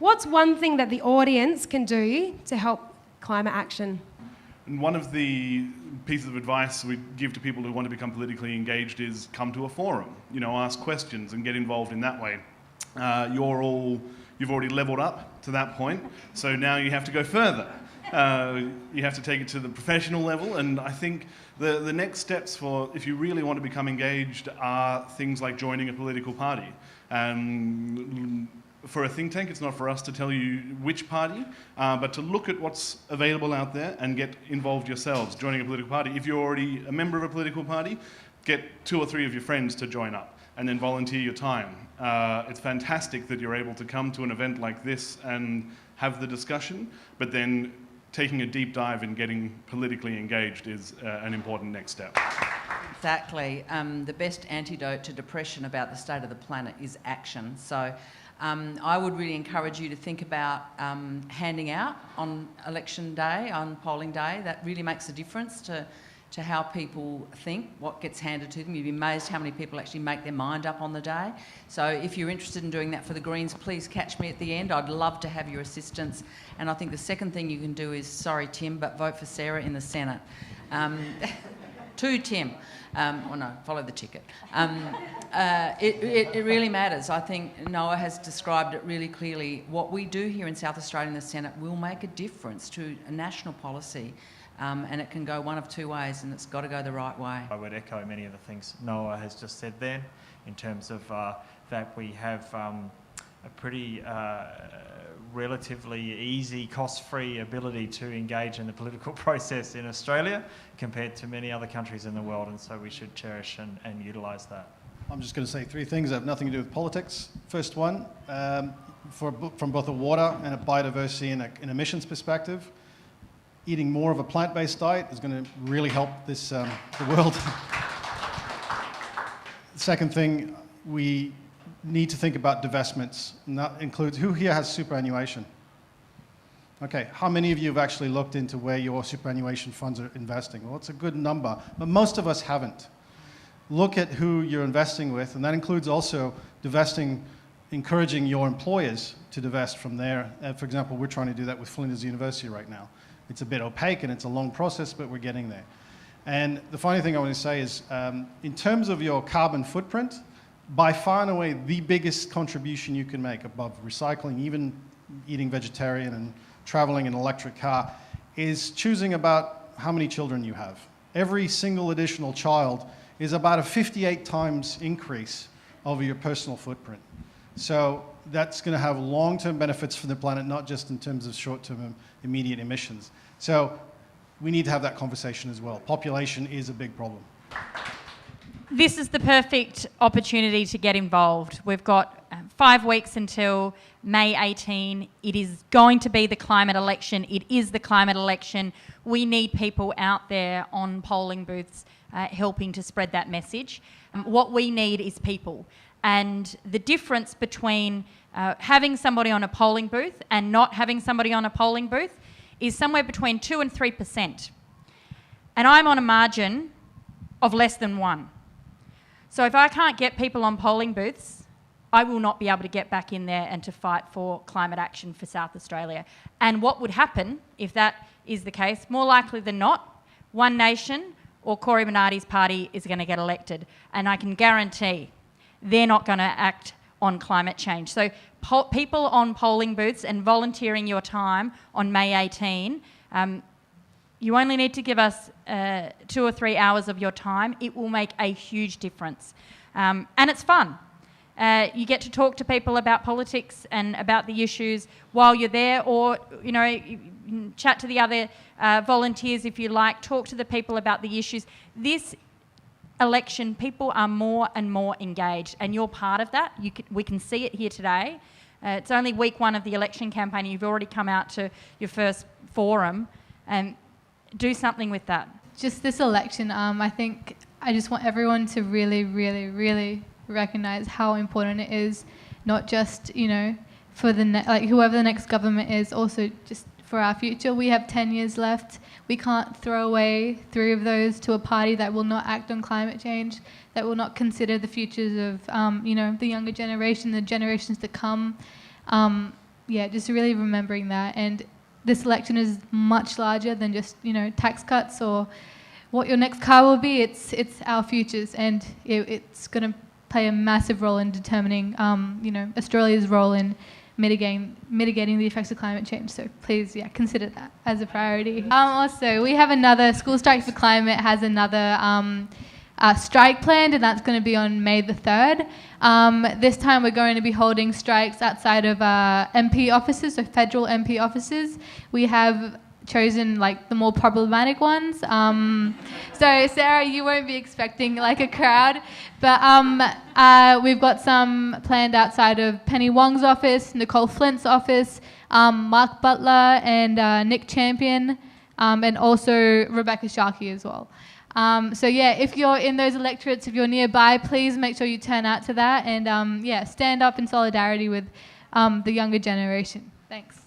What's one thing that the audience can do to help climate action? And one of the pieces of advice we give to people who want to become politically engaged is come to a forum, ask questions and get involved in that way. You've already leveled up to that point, so now you have to go further. You have to take it to the professional level, and I think the next steps for, if you really want to become engaged, are things like joining a political party. For a think tank, it's not for us to tell you which party, but to look at what's available out there and get involved yourselves, joining a political party. If you're already a member of a political party, get 2 or 3 of your friends to join up and then volunteer your time. It's fantastic that you're able to come to an event like this and have the discussion, but then taking a deep dive and getting politically engaged is an important next step. Exactly. The best antidote to depression about the state of the planet is action. So I would really encourage you to think about handing out on election day, on polling day. That really makes a difference to how people think, what gets handed to them. You'd be amazed how many people actually make their mind up on the day. So if you're interested in doing that for the Greens, please catch me at the end. I'd love to have your assistance. And I think the second thing you can do is, sorry Tim, but vote for Sarah in the Senate. To Tim. Or no, follow the ticket. It really matters. I think Noah has described it really clearly. What we do here in South Australia in the Senate will make a difference to a national policy. And it can go one of 2 ways, and it's got to go the right way. I would echo many of the things Noah has just said there, in terms of that we have a pretty relatively easy, cost-free ability to engage in the political process in Australia compared to many other countries in the world, and so we should cherish and utilise that. I'm just going to say 3 things that have nothing to do with politics. First one, from both a water and a biodiversity and an emissions perspective, eating more of a plant-based diet is going to really help the world. Second thing, we need to think about divestments, and that includes, who here has superannuation? Okay, how many of you have actually looked into where your superannuation funds are investing? Well, it's a good number, but most of us haven't. Look at who you're investing with, and that includes also divesting, encouraging your employers to divest from there. For example, we're trying to do that with Flinders University right now. It's a bit opaque and it's a long process, but we're getting there. And the final thing I want to say is, in terms of your carbon footprint, by far and away the biggest contribution you can make above recycling, even eating vegetarian and traveling in an electric car, is choosing about how many children you have. Every single additional child is about a 58 times increase over your personal footprint. So that's going to have long-term benefits for the planet, not just in terms of short-term immediate emissions. So we need to have that conversation as well. Population is a big problem. This is the perfect opportunity to get involved. We've got 5 weeks until May 18. It is going to be the climate election. It is the climate election. We need people out there on polling booths helping to spread that message. What we need is people. And the difference between having somebody on a polling booth and not having somebody on a polling booth is somewhere between 2 and 3%. And I'm on a margin of less than 1. So if I can't get people on polling booths, I will not be able to get back in there and to fight for climate action for South Australia. And what would happen if that is the case? More likely than not, One Nation or Cory Bernardi's party is going to get elected. And I can guarantee they're not going to act on climate change. So people on polling booths and volunteering your time on May 18, you only need to give us 2 or 3 hours of your time. It will make a huge difference. And it's fun. You get to talk to people about politics and about the issues while you're there, or you can chat to the other volunteers if you like, talk to the people about the issues. This election, people are more and more engaged, and you're part of that. We can see it here today. It's only week 1 of the election campaign, and you've already come out to your first forum. Do something with that. Just this election, I think I just want everyone to really, really, really recognise how important it is, not just, for whoever the next government is, also just for our future. We have 10 years left. We can't throw away 3 of those to a party that will not act on climate change, that will not consider the futures of, the younger generation, the generations to come. just really remembering that. And this election is much larger than just, tax cuts or what your next car will be. It's our futures, and it's going to play a massive role in determining, Australia's role in mitigating the effects of climate change. So please, consider that as a priority. Also, we have another School Strike for Climate has another strike planned, and that's going to be on May the 3rd. This time we're going to be holding strikes outside of MP offices, so federal MP offices. We have chosen the more problematic ones. So Sarah, you won't be expecting a crowd, but we've got some planned outside of Penny Wong's office, Nicole Flint's office, Mark Butler and Nick Champion, and also Rebecca Sharkey as well. If you're in those electorates, if you're nearby, please make sure you turn out to that and stand up in solidarity with the younger generation. Thanks.